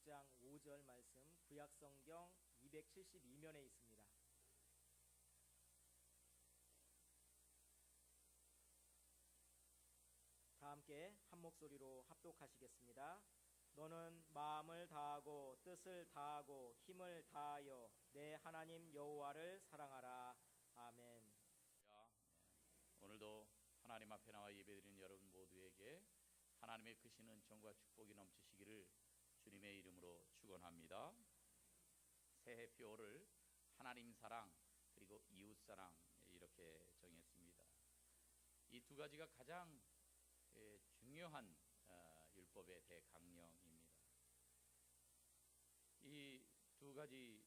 6장 5절 말씀 구약성경 272면에 있습니다. 다 함께 한 목소리로 합독하시겠습니다. 너는 마음을 다하고 뜻을 다하고 힘을 다하여 내 하나님 여호와를 사랑하라. 아멘. 오늘도 하나님 앞에 나와 예배드리는 여러분 모두에게 하나님의 크신 은총과 축복이 넘치시기를 주님의 이름으로 축원합니다. 새해 표어를 하나님 사랑 그리고 이웃 사랑 이렇게 정했습니다. 이 두 가지가 가장 중요한 율법의 대강령입니다. 이 두 가지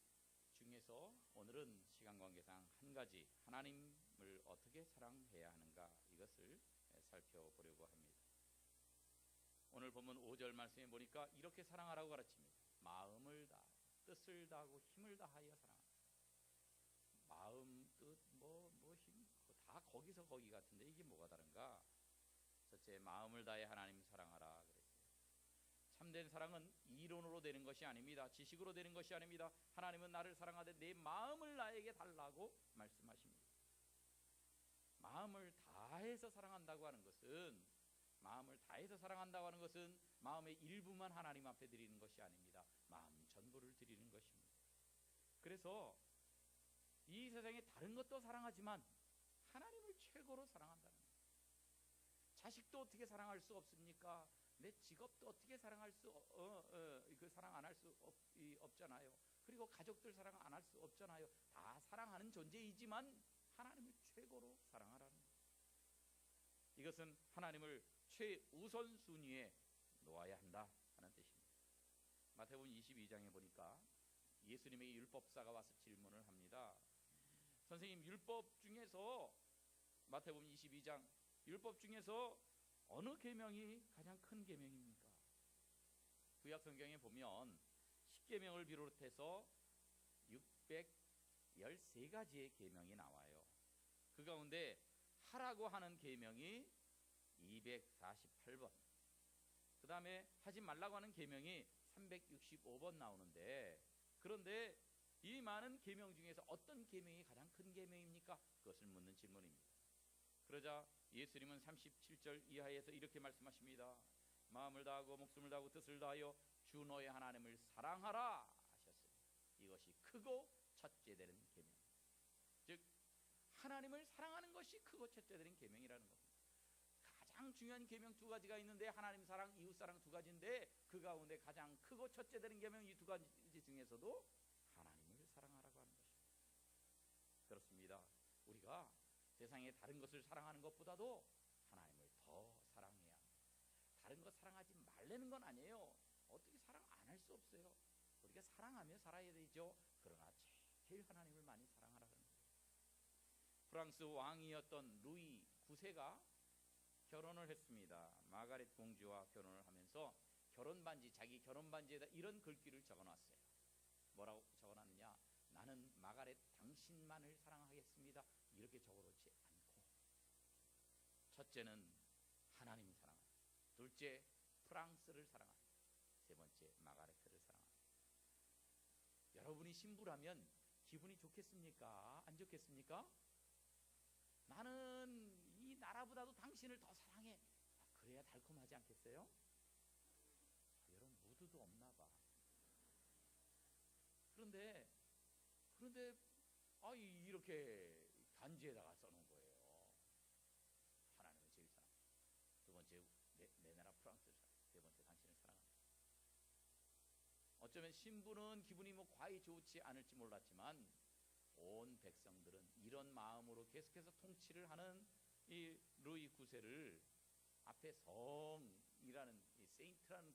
중에서 오늘은 시간 관계상 한 가지, 하나님을 어떻게 사랑해야 하는가 이것을 살펴보려고 합니다. 오늘 본문 5절 말씀에 보니까 이렇게 사랑하라고 가르칩니다. 마음을 다, 뜻을 다하고 힘을 다하여 사랑하라. 마음, 뜻, 힘, 다 거기서 거기 같은데 이게 뭐가 다른가? 첫째, 마음을 다해 하나님 사랑하라 그랬어요. 참된 사랑은 이론으로 되는 것이 아닙니다. 지식으로 되는 것이 아닙니다. 하나님은 나를 사랑하되 내 마음을 나에게 달라고 말씀하십니다. 마음을 다해서 사랑한다고 하는 것은 마음의 일부만 하나님 앞에 드리는 것이 아닙니다. 마음 전부를 드리는 것입니다. 그래서 이 세상에 다른 것도 사랑하지만 하나님을 최고로 사랑한다는 거예요. 자식도 어떻게 사랑할 수 없습니까? 내 직업도 어떻게 사랑할 사랑 안 할 수 없잖아요. 그리고 가족들 사랑 안 할 수 없잖아요. 다 사랑하는 존재이지만 하나님을 최고로 사랑하라는 거예요. 이것은 하나님을 최우선 순위에 놓아야 한다 하는 뜻입니다. 마태복음 22장에 보니까 예수님의 율법사가 와서 질문을 합니다. 선생님, 율법 중에서 마태복음 22장 율법 중에서 어느 계명이 가장 큰 계명입니까? 구약 성경에 보면 10계명을 비롯해서 613가지의 계명이 나와요. 그 가운데 하라고 하는 계명이 248번, 그 다음에 하지 말라고 하는 계명이 365번 나오는데, 그런데 이 많은 계명 중에서 어떤 계명이 가장 큰 계명입니까? 그것을 묻는 질문입니다. 그러자 예수님은 37절 이하에서 이렇게 말씀하십니다. 마음을 다하고 목숨을 다하고 뜻을 다하여 주 너의 하나님을 사랑하라 하셨어요. 이것이 크고 첫째 되는 계명, 즉 하나님을 사랑하는 것이 크고 첫째 되는 계명이라는 겁니다. 가장 중요한 계명 두 가지가 있는데 하나님 사랑, 이웃 사랑 두 가지인데 그 가운데 가장 크고 첫째 되는 계명 이 두 가지 중에서도 하나님을 사랑하라고 하는 것입니다. 그렇습니다. 우리가 세상의 다른 것을 사랑하는 것보다도 하나님을 더 사랑해야 합니다. 다른 것 사랑하지 말라는 건 아니에요. 어떻게 사랑 안 할 수 없어요. 우리가 사랑하며 살아야 되죠. 그러나 제일 하나님을 많이 사랑하라는 거예요. 프랑스 왕이었던 루이 9세가 결혼을 했습니다. 마가렛 공주와 결혼을 하면서 자기 결혼 반지에다 이런 글귀를 적어놨어요. 뭐라고 적어놨느냐? 나는 마가렛 당신만을 사랑하겠습니다. 이렇게 적어놓지 않고, 첫째는 하나님 사랑합니다. 둘째 프랑스를 사랑합니다. 세 번째 마가렛을 사랑합니다. 여러분이 신부라면 기분이 좋겠습니까? 안 좋겠습니까? 나는 이 나라보다도 당신을 더 사랑해. 그래야 달콤하지 않겠어요? 여러분 모두도 없나 봐. 그런데 이렇게 단지에다가 써놓은 거예요. 하나님은 제일 사랑합니다. 두 번째 내 나라 프랑스를 사랑합니다. 세 번째 당신을 사랑합니다. 어쩌면 신부는 기분이 과히 좋지 않을지 몰랐지만 온 백성들은 이런 마음으로 계속해서 통치를 하는 이 루이 9세를 앞에 성이라는 이 세인트라는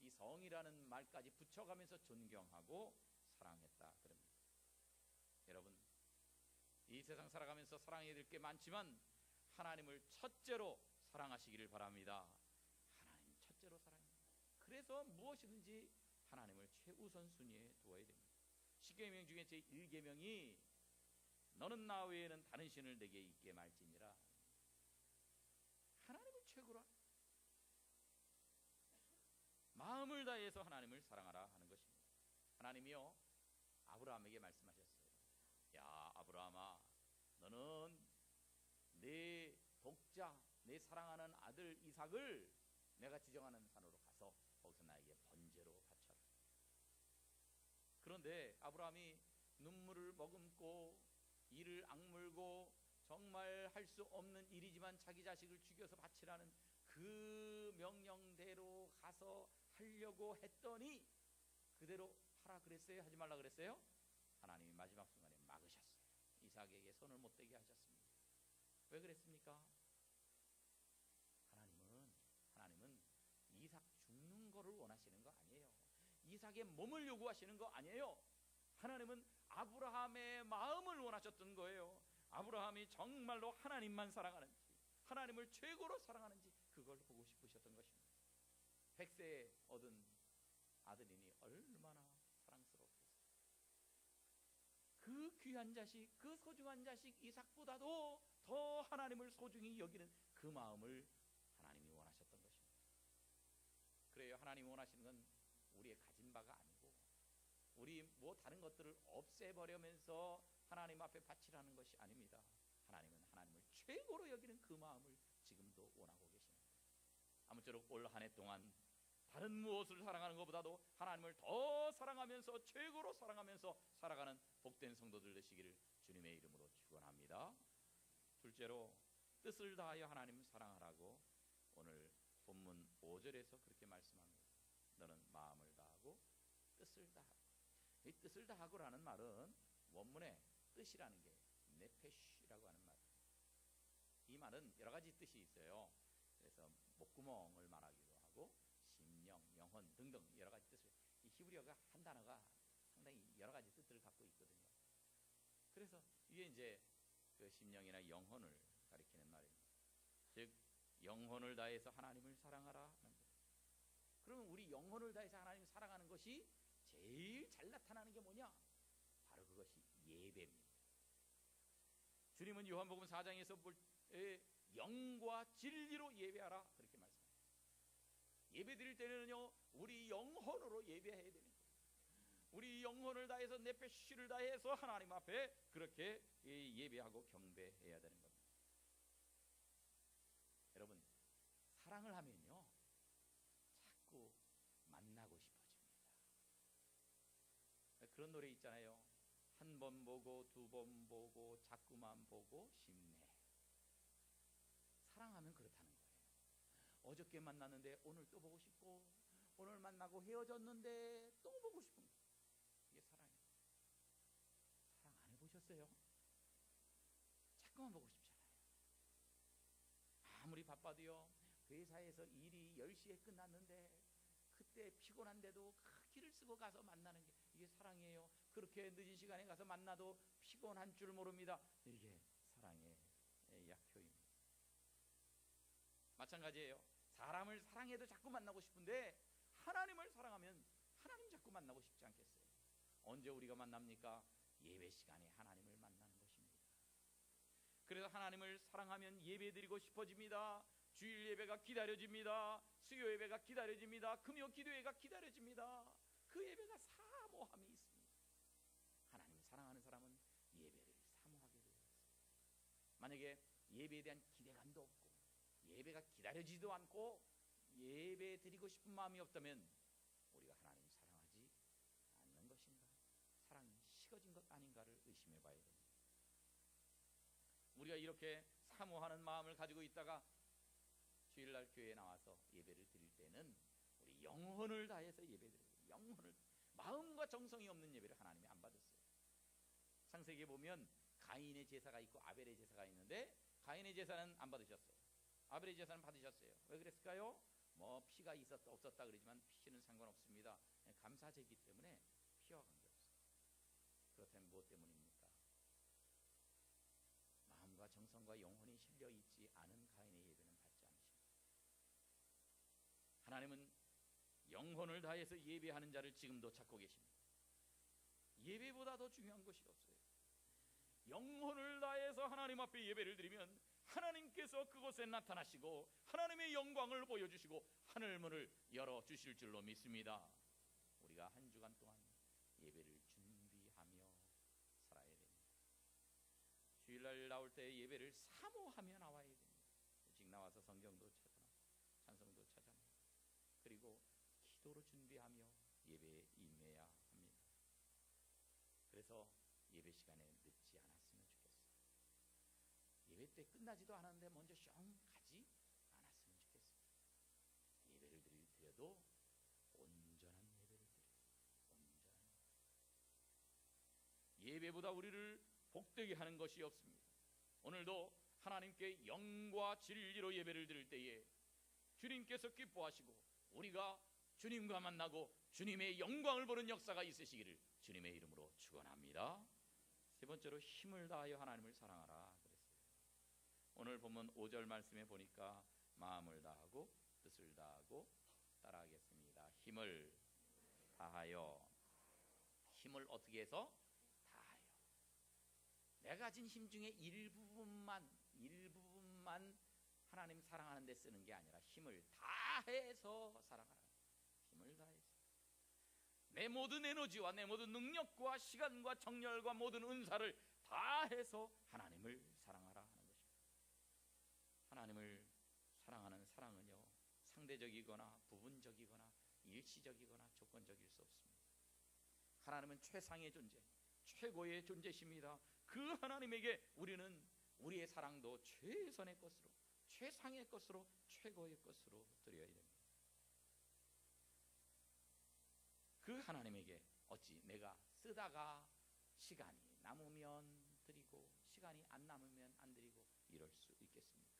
이 성이라는 말까지 붙여가면서 존경하고 사랑했다 그럽니다. 여러분, 이 세상 살아가면서 사랑해야 될 게 많지만 하나님을 첫째로 사랑하시기를 바랍니다. 하나님 첫째로 사랑합니다. 그래서 무엇이든지 하나님을 최우선 순위에 두어야 됩니다. 10계명 중에 제1계명이 너는 나 외에는 다른 신을 내게 있게 말지니라. 하나님을 최고로 마음을 마음을 다해서 하나님을 사랑하라 하는 것입니다. 하나님이요 아브라함에게 말씀하셨어요. 야 아브라함아, 너는 내 독자, 내 사랑하는 아들 이삭을 내가 지정하는 산으로 가서 거기서 나에게 번제로 바쳐라. 그런데 아브라함이 눈물을 머금고 이를 악물고 정말 할 수 없는 일이지만 자기 자식을 죽여서 바치라는 그 명령대로 가서 하려고 했더니 그대로 하라 그랬어요? 하지 말라 그랬어요? 하나님이 마지막 순간에 막으셨어요. 이삭에게 손을 못 대게 하셨습니다. 왜 그랬습니까? 하나님은 이삭 죽는 거를 원하시는 거 아니에요. 이삭의 몸을 요구하시는 거 아니에요. 하나님은 아브라함의 마음을 원하셨던 거예요. 아브라함이 정말로 하나님만 사랑하는지, 하나님을 최고로 사랑하는지 그걸 보고 싶으셨던 것입니다. 100세에 얻은 아들이니 얼마나 사랑스러웠겠어요. 그 귀한 자식, 그 소중한 자식 이삭보다도 더 하나님을 소중히 여기는 그 마음을 하나님이 원하셨던 것입니다. 그래요. 하나님이 원하시는 건 우리의 가진 바가 아니고 우리 뭐 다른 것들을 없애버리면서 하나님 앞에 바치라는 것이 아닙니다. 하나님은 하나님을 최고로 여기는 그 마음을 지금도 원하고 계십니다. 아무쪼록 올 한 해 동안 다른 무엇을 사랑하는 것보다도 하나님을 더 사랑하면서 최고로 사랑하면서 살아가는 복된 성도들 되시기를 주님의 이름으로 축원합니다. 둘째로 뜻을 다하여 하나님을 사랑하라고 오늘 본문 5절에서 그렇게 말씀합니다. 너는 마음을 다하고 뜻을 다하고. 이 뜻을 다하고라는 말은 원문에 뜻이라는 게 네페시라고 하는 말이에요. 이 말은 여러 가지 뜻이 있어요. 그래서 목구멍을 말하기도 하고 심령, 영혼 등등 여러 가지 뜻을, 이 히브리어가 한 단어가 상당히 여러 가지 뜻들을 갖고 있거든요. 그래서 이게 이제 그 심령이나 영혼을 가리키는 말입니다. 즉 영혼을 다해서 하나님을 사랑하라 하는 거예요. 그러면 우리 영혼을 다해서 하나님을 사랑하는 것이 제일 잘 나타나는 게 뭐냐? 바로 그것이 예배입니다. 주님은 요한복음 4장에서 영과 진리로 예배하라 그렇게 말씀합니다. 예배 드릴 때는요 우리 영혼으로 예배해야 되는 거예요. 우리 영혼을 다해서 네페시를 다해서 하나님 앞에 그렇게 예배하고 경배해야 되는 겁니다. 여러분 사랑을 하면요 자꾸 만나고 싶어집니다. 그런 노래 있잖아요. 한 번 보고 두 번 보고 자꾸만 보고 싶네. 사랑하면 그렇다는 거예요. 어저께 만났는데 오늘 또 보고 싶고, 오늘 만나고 헤어졌는데 또 보고 싶은 거예요. 이게 사랑이에요. 사랑 안 해보셨어요? 자꾸만 보고 싶잖아요. 아무리 바빠도요 회사에서 일이 10시에 끝났는데 그때 피곤한데도 그 길을 쓰고 가서 만나는 게 이게 사랑이에요. 그렇게 늦은 시간에 가서 만나도 피곤한 줄 모릅니다. 이게 사랑의 약효입니다. 마찬가지예요. 사람을 사랑해도 자꾸 만나고 싶은데 하나님을 사랑하면 하나님 자꾸 만나고 싶지 않겠어요? 언제 우리가 만납니까? 예배 시간에 하나님을 만나는 것입니다. 그래서 하나님을 사랑하면 예배 드리고 싶어집니다. 주일 예배가 기다려집니다. 수요 예배가 기다려집니다. 금요 기도회가 기다려집니다. 그 예배가 사모함이 있습니다. 하나님을 사랑하는 사람은 예배를 사모하게 되어 있습니다. 만약에 예배에 대한 기대감도 없고 예배가 기다려지도 않고 예배 드리고 싶은 마음이 없다면 우리가 하나님을 사랑하지 않는 것인가? 사랑이 식어진 것 아닌가를 의심해 봐야 됩니다. 우리가 이렇게 사모하는 마음을 가지고 있다가 주일날 교회에 나와서 예배를 드릴 때는 우리 영혼을 다해서 예배드려요. 영혼을, 마음과 정성이 없는 예배를 하나님이 안 받았어요. 창세기에 보면 가인의 제사가 있고 아벨의 제사가 있는데 가인의 제사는 안 받으셨어요. 아벨의 제사는 받으셨어요. 왜 그랬을까요? 뭐 피가 있었다 없었다 그러지만 피는 상관없습니다. 감사제이기 때문에 피와 관계없어요. 그렇다면 무엇 때문입니까? 마음과 정성과 영혼이 실려 있지 않은 가인의 예배는 받지 않으십니다. 하나님은 영혼을 다해서 예배하는 자를 지금도 찾고 계십니다. 예배보다 더 중요한 것이 없어요. 영혼을 다해서 하나님 앞에 예배를 드리면 하나님께서 그곳에 나타나시고 하나님의 영광을 보여주시고 하늘문을 열어주실 줄로 믿습니다. 우리가 한 주간 동안 예배를 준비하며 살아야 됩니다. 주일날 나올 때 예배를 사모하며 나와야 됩니다. 일찍 나와서 성경도 찾아나 찬송도 찾아나 그리고 기도로 준비하며 예배에 임해야 합니다. 그래서 예배 시간에 늦지 않았으면 좋겠어요. 예배 때 끝나지도 않았는데 먼저 숑 가지 않았으면 좋겠어요. 예배를 드려도 온전한 예배를 드려요. 온전한 예배보다 우리를 복되게 하는 것이 없습니다. 오늘도 하나님께 영과 진리로 예배를 드릴 때에 주님께서 기뻐하시고 우리가 주님과 만나고 주님의 영광을 보는 역사가 있으시기를 주님의 이름으로 축원합니다. 세 번째로 힘을 다하여 하나님을 사랑하라 그랬어요. 오늘 보면 5절 말씀에 보니까 마음을 다하고 뜻을 다하고 따라하겠습니다. 힘을 다하여. 힘을 어떻게 해서? 다하여. 내가 가진 힘 중에 일부분만 하나님 사랑하는 데 쓰는 게 아니라 힘을 다해서 사랑하라. 힘을 다해서 내 모든 에너지와 내 모든 능력과 시간과 정열과 모든 은사를 다해서 하나님을 사랑하라 하는 것입니다. 하나님을 사랑하는 사랑은요, 상대적이거나 부분적이거나 일시적이거나 조건적일 수 없습니다. 하나님은 최상의 존재, 최고의 존재십니다. 그 하나님에게 우리는 우리의 사랑도 최선의 것으로, 최상의 것으로, 최고의 것으로 드려야 됩니다. 그 하나님에게 어찌 내가 쓰다가 시간이 남으면 드리고 시간이 안 남으면 안 드리고 이럴 수 있겠습니까?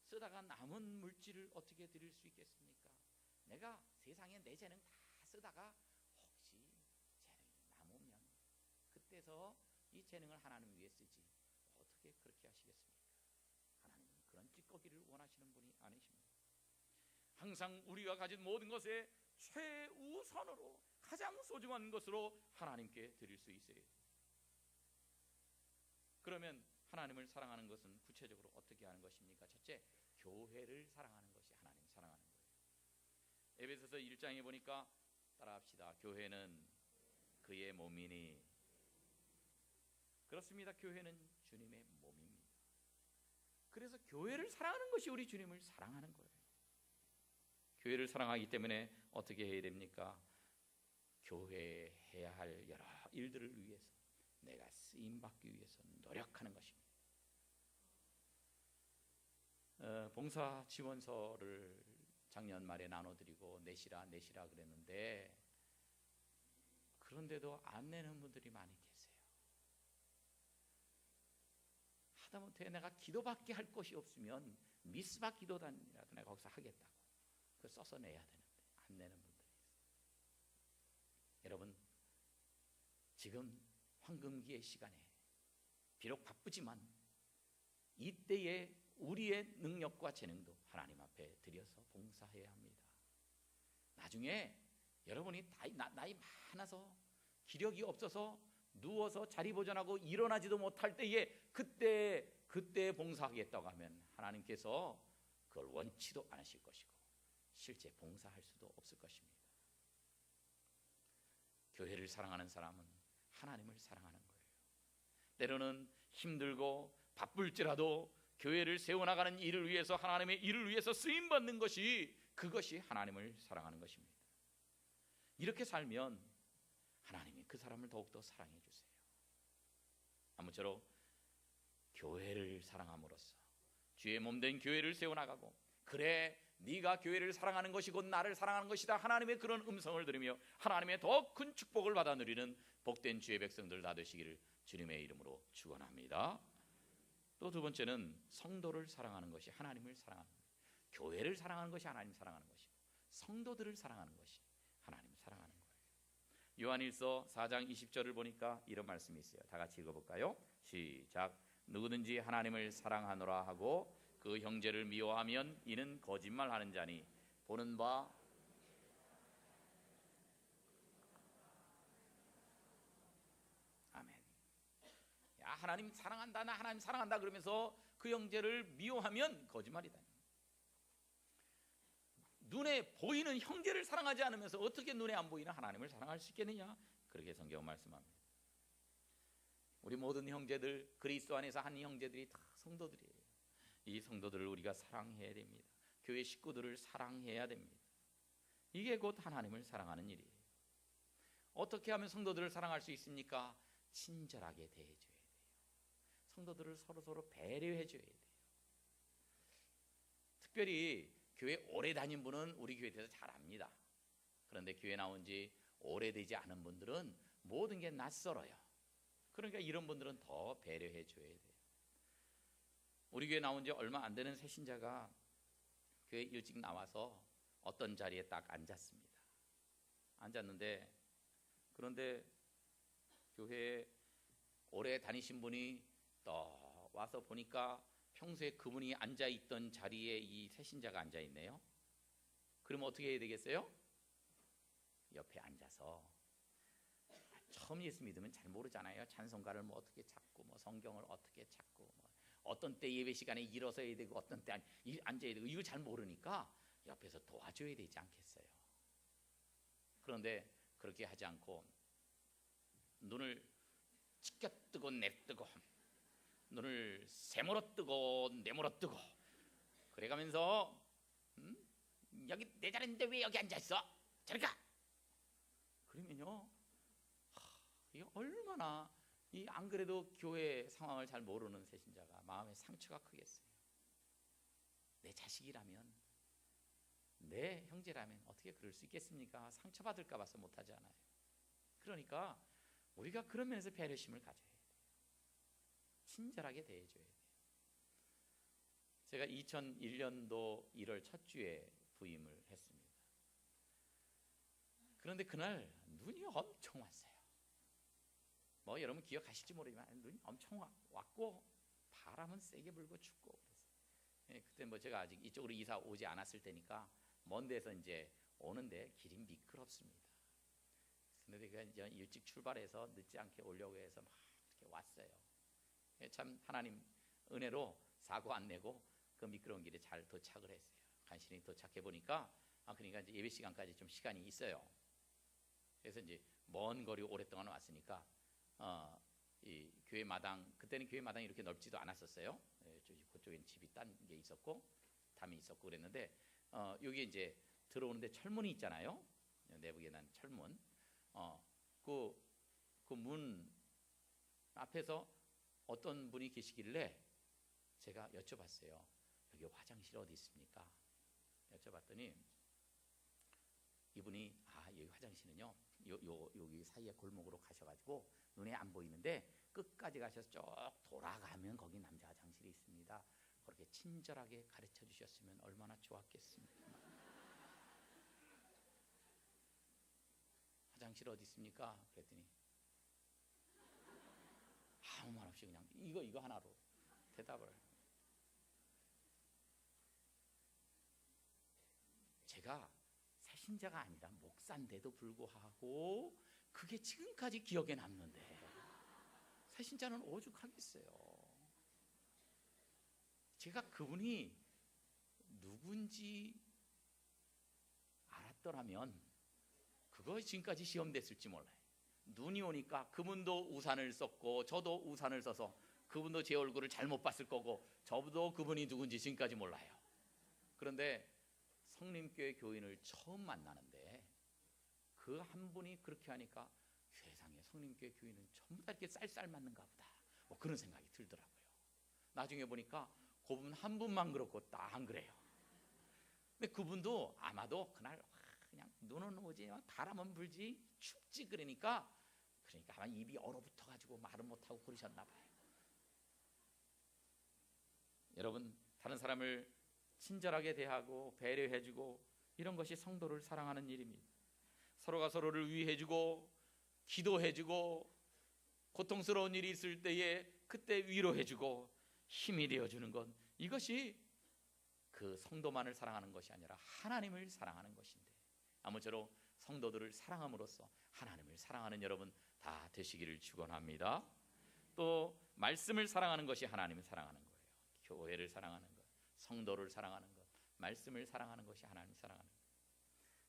쓰다가 남은 물질을 어떻게 드릴 수 있겠습니까? 내가 세상에 내 재능 다 쓰다가 혹시 재능이 남으면 그때서 이 재능을 하나님 위해 쓰지 어떻게 그렇게 하시겠습니까? 하나님은 그런 찌꺼기를 원하시는 분이 아니십니다. 항상 우리가 가진 모든 것에 최우선으로 가장 소중한 것으로 하나님께 드릴 수 있어야 돼요. 그러면 하나님을 사랑하는 것은 구체적으로 어떻게 하는 것입니까? 첫째, 교회를 사랑하는 것이 하나님 사랑하는 거예요. 에베소서 1장에 보니까 따라합시다. 교회는 그의 몸이니. 그렇습니다. 교회는 주님의 몸입니다. 그래서 교회를 사랑하는 것이 우리 주님을 사랑하는 거예요. 교회를 사랑하기 때문에 어떻게 해야 됩니까? 교회에 해야 할 여러 일들을 위해서 내가 쓰임받기 위해서 노력하는 것입니다. 봉사 지원서를 작년 말에 나눠드리고 내시라 그랬는데 그런데도 안 내는 분들이 많이 계세요. 하다못해 내가 기도밖에 할 것이 없으면 미스바 기도단이라도 내가 거기서 하겠다고 그 써서 내야 되는데 안 내는 분들이 있어요. 여러분, 지금 황금기의 시간에 비록 바쁘지만 이때에 우리의 능력과 재능도 하나님 앞에 드려서 봉사해야 합니다. 나중에 여러분이 나이 많아서 기력이 없어서 누워서 자리 보존하고 일어나지도 못할 때에 그때 봉사하겠다고 하면 하나님께서 그걸 원치도 않으실 것이고 실제 봉사할 수도 없을 것입니다. 교회를 사랑하는 사람은 하나님을 사랑하는 거예요. 때로는 힘들고 바쁠지라도 교회를 세워나가는 일을 위해서 하나님의 일을 위해서 쓰임받는 것이 그것이 하나님을 사랑하는 것입니다. 이렇게 살면 하나님이 그 사람을 더욱더 사랑해 주세요. 아무쪼록 교회를 사랑함으로써 주의 몸된 교회를 세워나가고 그래 네가 교회를 사랑하는 것이 곧 나를 사랑하는 것이다 하나님의 그런 음성을 들으며 하나님의 더 큰 축복을 받아 누리는 복된 주의 백성들 다 되시기를 주님의 이름으로 축원합니다. 또 두 번째는 성도를 사랑하는 것이 하나님을 사랑하는 거예요. 교회를 사랑하는 것이 하나님 사랑하는 것이고 성도들을 사랑하는 것이 하나님 사랑하는 거예요. 요한일서 4장 20절을 보니까 이런 말씀이 있어요. 다 같이 읽어볼까요? 시작. 누구든지 하나님을 사랑하노라 하고 그 형제를 미워하면 이는 거짓말하는 자니 보는 바 아멘. 야 하나님 사랑한다 나 하나님 사랑한다 그러면서 그 형제를 미워하면 거짓말이다. 눈에 보이는 형제를 사랑하지 않으면서 어떻게 눈에 안 보이는 하나님을 사랑할 수 있겠느냐? 그렇게 성경은 말씀합니다. 우리 모든 형제들, 그리스도 안에서 한 형제들이 다 성도들이에요. 이 성도들을 우리가 사랑해야 됩니다. 교회 식구들을 사랑해야 됩니다. 이게 곧 하나님을 사랑하는 일이에요. 어떻게 하면 성도들을 사랑할 수 있습니까? 친절하게 대해줘야 돼요. 성도들을 서로 배려해 줘야 돼요. 특별히 교회 오래 다닌 분은 우리 교회에 대해서 잘 압니다. 그런데 교회 나온 지 오래되지 않은 분들은 모든 게 낯설어요. 그러니까 이런 분들은 더 배려해 줘야 돼요. 우리 교회 나온 지 얼마 안 되는 새신자가 교회 일찍 나와서 어떤 자리에 딱 앉았습니다. 앉았는데, 그런데 교회에 오래 다니신 분이 또 와서 보니까 평소에 그분이 앉아있던 자리에 이 새신자가 앉아있네요. 그러면 어떻게 해야 되겠어요? 옆에 앉아서, 처음 예수 믿으면 잘 모르잖아요. 찬송가를 뭐 어떻게 찾고, 뭐 성경을 어떻게 찾고, 뭐 어떤 때 예배 시간에 일어서야 되고 어떤 때 앉아야 되고, 이걸 잘 모르니까 옆에서 도와줘야 되지 않겠어요? 그런데 그렇게 하지 않고 눈을 치켜뜨고 내뜨고, 눈을 세모로 뜨고 내모로 뜨고 그래가면서 여기 내 자리인데 왜 여기 앉아있어? 저리 가! 그러면요, 이게 얼마나 이 안 그래도 교회 상황을 잘 모르는 새신자가 마음에 상처가 크겠어요. 내 자식이라면, 내 형제라면 어떻게 그럴 수 있겠습니까? 상처받을까 봐서 못하지 않아요. 그러니까 우리가 그런 면에서 배려심을 가져야 돼요. 친절하게 대해줘야 돼요. 제가 2001년도 1월 첫 주에 부임을 했습니다. 그런데 그날 눈이 엄청 왔어요. 뭐 여러분 기억하실지 모르지만 눈이 엄청 왔고 바람은 세게 불고 춥고 그랬어요. 예, 그때 뭐 제가 아직 이쪽으로 이사 오지 않았을 때니까 먼 데서 이제 오는데 길이 미끄럽습니다. 근데 제가 이제 일찍 출발해서 늦지 않게 오려고 해서 막 이렇게 왔어요. 예, 참 하나님 은혜로 사고 안 내고 그 미끄러운 길에 잘 도착을 했어요. 간신히 도착해 보니까 그러니까 이제 예배 시간까지 좀 시간이 있어요. 그래서 이제 먼 거리 오랫동안 왔으니까 이 교회 마당, 그때는 교회 마당이 이렇게 넓지도 않았었어요. 예, 그쪽엔 집이 딴 게 있었고 담이 있었고 그랬는데 여기 이제 들어오는데 철문이 있잖아요. 내부에 난 철문. 그 문 앞에서 어떤 분이 계시길래 제가 여쭤봤어요. 여기 화장실 어디 있습니까? 여쭤봤더니 이분이 여기 화장실은요, 여기 사이에 골목으로 가셔가지고 눈에 안 보이는데 끝까지 가셔서 쭉 돌아가면 거기 남자 화장실이 있습니다. 그렇게 친절하게 가르쳐 주셨으면 얼마나 좋았겠습니까? 화장실 어디 있습니까? 그랬더니 아무 말 없이 그냥 이거 하나로 대답을. 제가 새신자가 아니라 목사인데도 불구하고 그게 지금까지 기억에 남는데 새신자는 오죽하겠어요. 제가 그분이 누군지 알았더라면 그거 지금까지 시험됐을지 몰라요. 눈이 오니까 그분도 우산을 썼고 저도 우산을 써서 그분도 제 얼굴을 잘못 봤을 거고 저도 그분이 누군지 지금까지 몰라요. 그런데 성림교회 교인을 처음 만나는데 그 한 분이 그렇게 하니까 세상에 성림교회 교인은 전부 다 이렇게 쌀쌀 맞는가 보다, 뭐 그런 생각이 들더라고요. 나중에 보니까 그분 한 분만 그렇고 딱 안 그래요. 근데 그분도 아마도 그날 그냥 눈은 오지 바람은 불지 춥지 그러니까 아마 입이 얼어붙어가지고 말은 못하고 그러셨나 봐요. 여러분, 다른 사람을 친절하게 대하고 배려해주고 이런 것이 성도를 사랑하는 일입니다. 서로가 서로를 위해주고 기도해주고 고통스러운 일이 있을 때에 그때 위로해주고 힘이 되어주는 것, 이것이 그 성도만을 사랑하는 것이 아니라 하나님을 사랑하는 것인데, 아무쪼록 성도들을 사랑함으로써 하나님을 사랑하는 여러분 다 되시기를 축원합니다. 또 말씀을 사랑하는 것이 하나님을 사랑하는 거예요. 교회를 사랑하는 것, 성도를 사랑하는 것, 말씀을 사랑하는 것이 하나님을 사랑하는 것.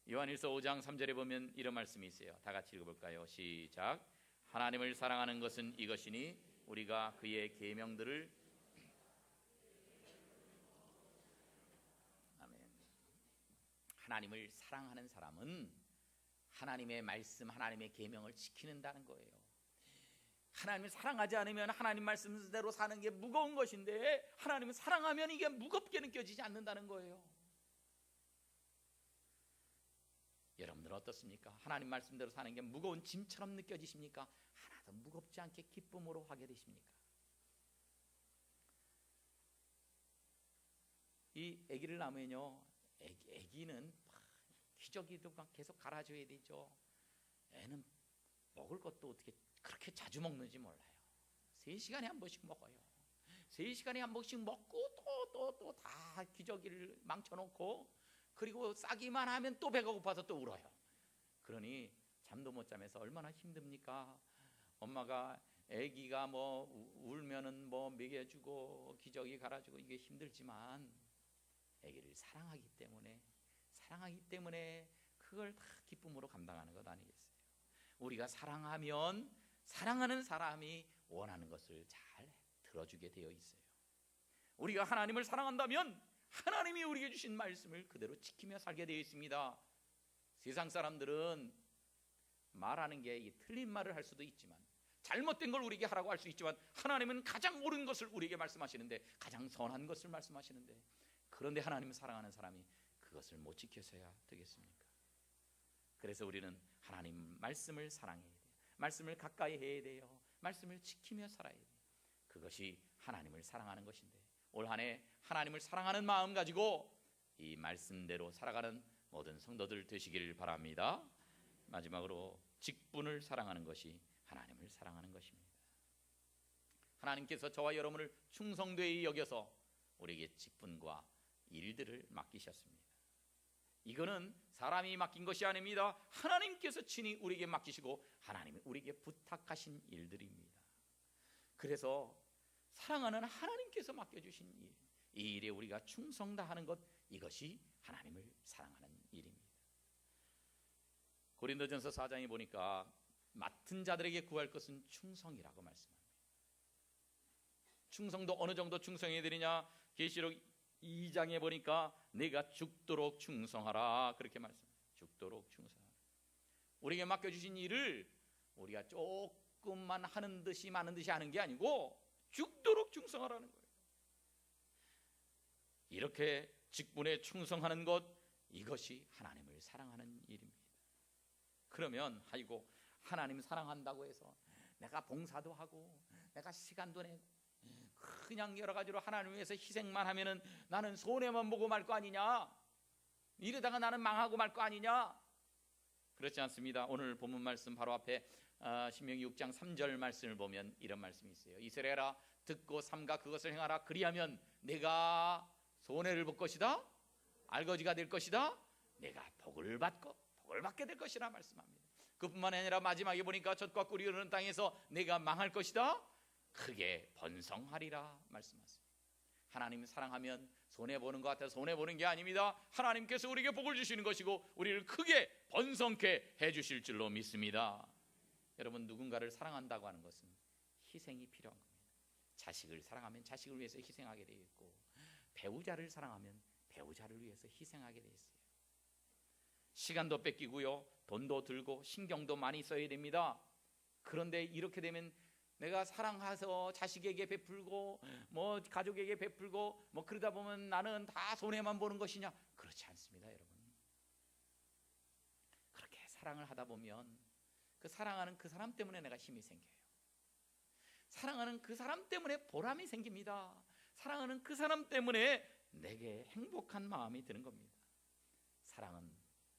요한일서 5장 3절에 보면 이런 말씀이 있어요. 다 같이 읽어볼까요? 시작. 하나님을 사랑하는 것은 이것이니 우리가 그의 계명들을 아멘. 하나님을 사랑하는 사람은 하나님의 말씀, 하나님의 계명을 지키는다는 거예요. 하나님을 사랑하지 않으면 하나님 말씀대로 사는 게 무거운 것인데 하나님을 사랑하면 이게 무겁게 느껴지지 않는다는 거예요. 여러분들은 어떻습니까? 하나님 말씀대로 사는 게 무거운 짐처럼 느껴지십니까? 하나도 무겁지 않게 기쁨으로 하게 되십니까? 이 아기를 낳으면요, 아기는 기저귀도 막 계속 갈아줘야 되죠. 애는 먹을 것도 어떻게 그렇게 자주 먹는지 몰라요. 3시간에 한 번씩 먹어요. 3시간에 한 번씩 먹고 또 다 기저귀를 망쳐놓고, 그리고 싸기만 하면 또 배가 고파서 또 울어요. 그러니 잠도 못 자면서 얼마나 힘듭니까? 엄마가 아기가 뭐 울면은 뭐 먹여주고 기저귀 갈아주고 이게 힘들지만 아기를 사랑하기 때문에 그걸 다 기쁨으로 감당하는 것 아니겠어요? 우리가 사랑하면 사랑하는 사람이 원하는 것을 잘 들어주게 되어 있어요. 우리가 하나님을 사랑한다면 하나님이 우리에게 주신 말씀을 그대로 지키며 살게 되어 있습니다. 세상 사람들은 말하는 게 틀린 말을 할 수도 있지만, 잘못된 걸 우리에게 하라고 할 수 있지만, 하나님은 가장 옳은 것을 우리에게 말씀하시는데, 가장 선한 것을 말씀하시는데, 그런데 하나님을 사랑하는 사람이 그것을 못 지켜서야 되겠습니까? 그래서 우리는 하나님 말씀을 사랑해야 돼요. 말씀을 가까이 해야 돼요. 말씀을 지키며 살아야 돼요. 그것이 하나님을 사랑하는 것인데, 올 한 해 하나님을 사랑하는 마음 가지고 이 말씀대로 살아가는 모든 성도들 되시길 바랍니다. 마지막으로 직분을 사랑하는 것이 하나님을 사랑하는 것입니다. 하나님께서 저와 여러분을 충성되이 여겨서 우리에게 직분과 일들을 맡기셨습니다. 이거는 사람이 맡긴 것이 아닙니다. 하나님께서 친히 우리에게 맡기시고 하나님이 우리에게 부탁하신 일들입니다. 그래서 사랑하는 하나님께서 맡겨주신 일, 이 일에 우리가 충성 다하는 것, 이것이 하나님을 사랑하는 일입니다. 고린도전서 4장에 보니까 맡은 자들에게 구할 것은 충성이라고 말씀합니다. 충성도 어느 정도 충성해야 되느냐? 계시록 2장에 보니까 내가 죽도록 충성하라, 그렇게 말씀합니다. 죽도록 충성하라. 우리에게 맡겨주신 일을 우리가 조금만 하는 듯이 많은 듯이 하는 게 아니고 죽도록 충성하라는 거예요. 이렇게 직분에 충성하는 것, 이것이 하나님을 사랑하는 일입니다. 그러면 아이고, 하나님 사랑한다고 해서 내가 봉사도 하고 내가 시간도 내고 그냥 여러 가지로 하나님 위해서 희생만 하면은 나는 손해만 보고 말 거 아니냐? 이러다가 나는 망하고 말 거 아니냐? 그렇지 않습니다. 오늘 본문 말씀 바로 앞에 신명기 6장 3절 말씀을 보면 이런 말씀이 있어요. 이스라엘아, 듣고 삼가 그것을 행하라. 그리하면 내가 손해를 볼 것이다, 알거지가 될 것이다, 내가 복을 받게 될 것이라 말씀합니다. 그뿐만 아니라 마지막에 보니까 젖과 꿀이 흐르는 땅에서 내가 망할 것이다, 크게 번성하리라 말씀하세요. 하나님 사랑하면 손해보는 것 같아서 손해보는 게 아닙니다. 하나님께서 우리에게 복을 주시는 것이고 우리를 크게 번성케 해주실 줄로 믿습니다. 여러분, 누군가를 사랑한다고 하는 것은 희생이 필요한 겁니다. 자식을 사랑하면 자식을 위해서 희생하게 되어 있고, 배우자를 사랑하면 배우자를 위해서 희생하게 되어 있어요. 시간도 뺏기고요, 돈도 들고 신경도 많이 써야 됩니다. 그런데 이렇게 되면 내가 사랑해서 자식에게 베풀고 뭐 가족에게 베풀고 뭐 그러다 보면 나는 다 손해만 보는 것이냐? 그렇지 않습니다, 여러분. 그렇게 사랑을 하다 보면 그 사랑하는 그 사람 때문에 내가 힘이 생겨요. 사랑하는 그 사람 때문에 보람이 생깁니다. 사랑하는 그 사람 때문에 내게 행복한 마음이 드는 겁니다. 사랑은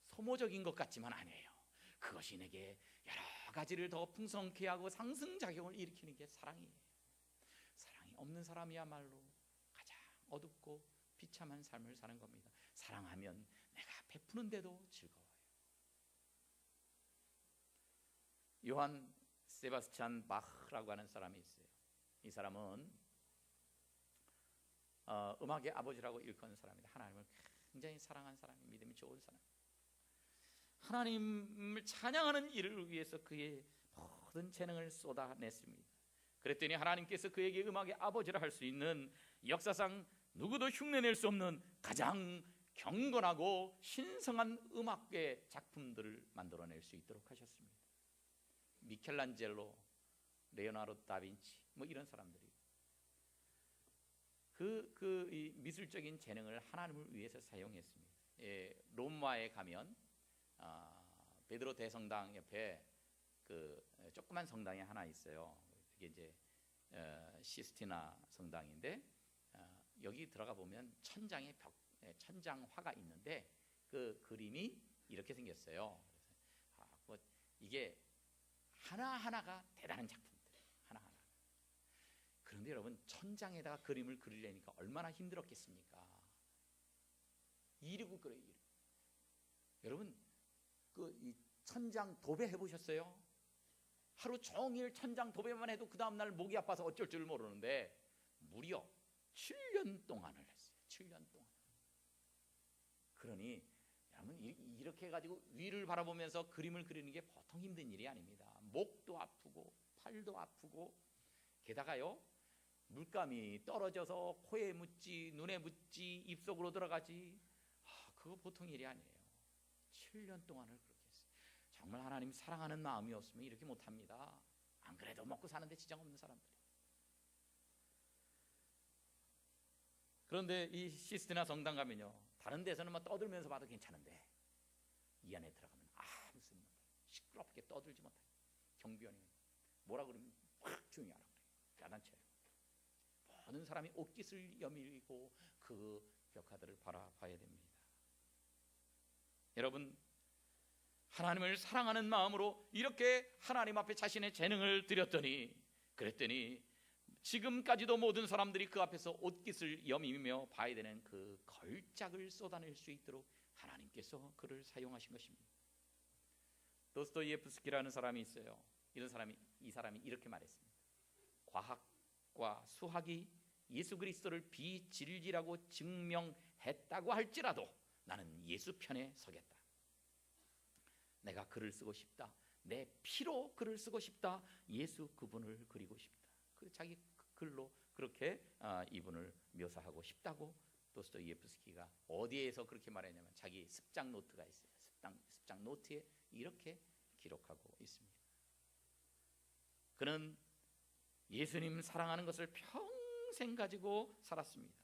소모적인 것 같지만 아니에요. 그것이 내게 여러 가지를 더 풍성케 하고 상승작용을 일으키는 게 사랑이에요. 사랑이 없는 사람이야말로 가장 어둡고 비참한 삶을 사는 겁니다. 사랑하면 내가 베푸는데도 즐거워요. 요한 세바스찬 바흐라고 하는 사람이 있어요. 이 사람은 음악의 아버지라고 일컫는 사람이다. 하나님을 굉장히 사랑한 사람이, 믿음이 좋은 사람, 하나님을 찬양하는 일을 위해서 그의 모든 재능을 쏟아냈습니다. 그랬더니 하나님께서 그에게 음악의 아버지라 할 수 있는 역사상 누구도 흉내낼 수 없는 가장 경건하고 신성한 음악의 작품들을 만들어낼 수 있도록 하셨습니다. 미켈란젤로, 레오나르도 다빈치 뭐 이런 사람들이 이 미술적인 재능을 하나님을 위해서 사용했습니다. 로마에 가면 베드로 대성당 옆에 그 조그만 성당이 하나 있어요. 그게 이제 시스티나 성당인데 여기 들어가 보면 천장에 천장화가 있는데 그 그림이 이렇게 생겼어요. 그래서 이게 하나하나가 대단한 작품들 하나하나. 그런데 여러분, 천장에다가 그림을 그리려니까 얼마나 힘들었겠습니까? 이리고 그래요. 여러분, 이 천장 도배 해보셨어요? 하루 종일 천장 도배만 해도 그 다음날 목이 아파서 어쩔 줄 모르는데 무려 7년 동안을 했어요. 7년 동안. 그러니 여러분, 이렇게 해가지고 위를 바라보면서 그림을 그리는 게 보통 힘든 일이 아닙니다. 목도 아프고 팔도 아프고, 게다가요 물감이 떨어져서 코에 묻지, 눈에 묻지, 입속으로 들어가지, 그거 보통 일이 아니에요. 7년 동안을 그렇게 했어요. 정말 하나님 사랑하는 마음이 없으면 이렇게 못합니다. 안 그래도 먹고 사는데 지장 없는 사람들이. 그런데 이 시스티나 성당 가면요, 다른 데서는 막 떠들면서 봐도 괜찮은데 이 안에 들어가면 무슨 시끄럽게 떠들지 못해. 경비원이 뭐라 그러면 확 조용히 하라 그래요. 야단쳐요. 모든 사람이 옷깃을 여밀고 그 벽화들을 바라봐야 됩니다. 여러분, 하나님을 사랑하는 마음으로 이렇게 하나님 앞에 자신의 재능을 그랬더니 지금까지도 모든 사람들이 그 앞에서 옷깃을 여미며 봐야 되는 그 걸작을 쏟아낼 수 있도록 하나님께서 그를 사용하신 것입니다. 도스토이에프스키라는 사람이 있어요. 이 사람이 이렇게 말했습니다. 과학과 수학이 예수 그리스도를 비진리라고 증명했다고 할지라도 나는 예수 편에 서겠다. 내가 글을 쓰고 싶다. 내 피로 글을 쓰고 싶다. 예수 그분을 그리고 싶다. 그 자기 글로 그렇게 이분을 묘사하고 싶다고 도스토이에프스키가 어디에서 그렇게 말했냐면 자기 습작 노트가 있어요. 습작 노트에 이렇게 기록하고 있습니다. 그는 예수님 사랑하는 것을 평생 가지고 살았습니다.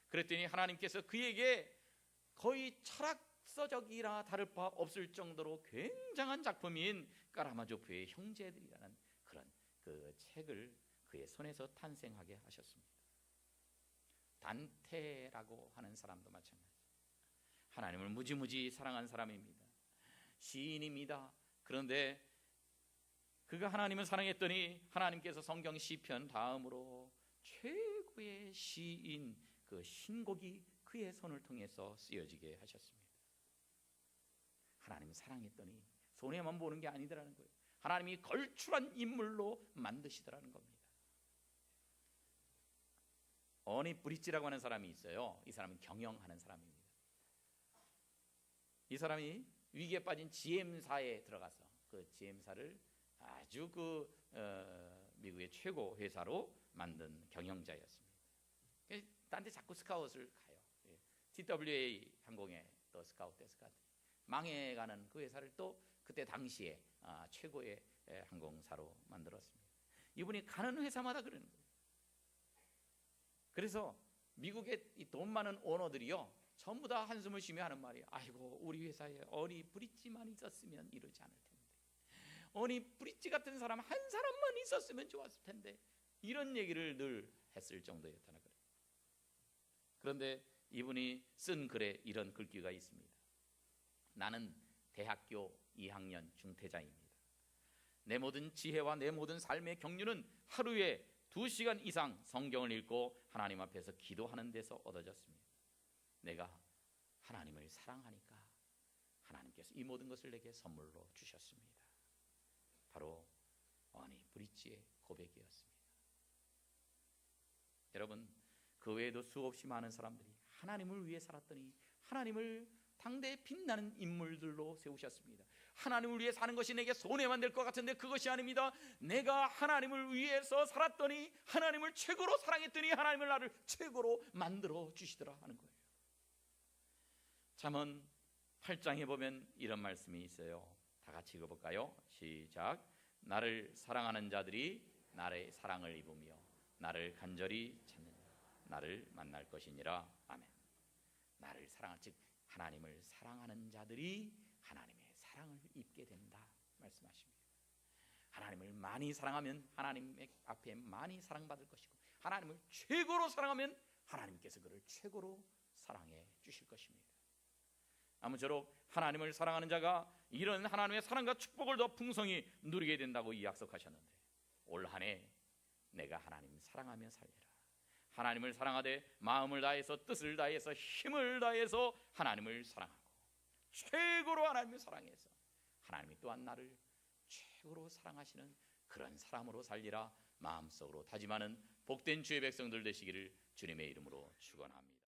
그랬더니 하나님께서 그에게 거의 철학서적이라 다를 바 없을 정도로 굉장한 작품인 까라마조프의 형제들이라는 그런 그 책을 그의 손에서 탄생하게 하셨습니다. 단테라고 하는 사람도 마찬가지. 하나님을 무지무지 사랑한 사람입니다. 시인입니다. 그런데 그가 하나님을 사랑했더니 하나님께서 성경 시편 다음으로 최고의 시인 그 신곡이 그의 손을 통해서 쓰여지게 하셨습니다. 하나님을 사랑했더니 손에만 보는 게 아니더라는 거예요. 하나님이 걸출한 인물로 만드시더라는 겁니다. 어니 브릿지라고 하는 사람이 있어요. 이 사람은 경영하는 사람입니다. 이 사람이 위기에 빠진 GM사에 들어가서 그 GM사를 아주 미국의 최고 회사로 만든 경영자였습니다. 딴 데 자꾸 스카웃을 가요. TWA 항공에 또 스카웃돼서 망해가는 그 회사를 또 그때 당시에 최고의 항공사로 만들었습니다. 이분이 가는 회사마다 그러는 거예요. 그래서 미국의 이 돈 많은 오너들이요 전부 다 한숨을 쉬며 하는 말이에요. 아이고, 우리 회사에 어니 브릿지만 있었으면 이러지 않을 텐데, 어니 브릿지 같은 사람 한 사람만 있었으면 좋았을 텐데, 이런 얘기를 늘 했을 정도였다는 거예요. 그런데 이분이 쓴 글에 이런 글귀가 있습니다. 나는 대학교 2학년 중퇴자입니다. 내 모든 지혜와 내 모든 삶의 경륜은 하루에 2시간 이상 성경을 읽고 하나님 앞에서 기도하는 데서 얻어졌습니다. 내가 하나님을 사랑하니까 하나님께서 이 모든 것을 내게 선물로 주셨습니다. 바로 어니 브릿지의 고백이었습니다. 여러분, 그 외에도 수없이 많은 사람들이 하나님을 위해 살았더니 하나님을 당대에 빛나는 인물들로 세우셨습니다. 하나님을 위해 사는 것이 내게 손해만 될 것 같은데 그것이 아닙니다. 내가 하나님을 위해서 살았더니 하나님을 최고로 사랑했더니 하나님을 나를 최고로 만들어 주시더라 하는 거예요. 잠언 8장에 보면 이런 말씀이 있어요. 다 같이 읽어볼까요? 시작. 나를 사랑하는 자들이 나의 사랑을 입으며 나를 간절히 찾는 자 나를 만날 것이니라. 아멘. 나를 사랑할 즉 하나님을 사랑하는 자들이 하나님의 사랑을 입게 된다 말씀하십니다. 하나님을 많이 사랑하면 하나님 앞에 많이 사랑받을 것이고 하나님을 최고로 사랑하면 하나님께서 그를 최고로 사랑해 주실 것입니다. 아무쪼록 하나님을 사랑하는 자가 이런 하나님의 사랑과 축복을 더 풍성히 누리게 된다고 이 약속하셨는데 올 한 해 내가 하나님 사랑하며 살리라. 하나님을 사랑하되 마음을 다해서 뜻을 다해서 힘을 다해서 하나님을 사랑하고 최고로 하나님을 사랑해서 하나님이 또한 나를 최고로 사랑하시는 그런 사람으로 살리라 마음속으로 다짐하는 복된 주의 백성들 되시기를 주님의 이름으로 축원합니다.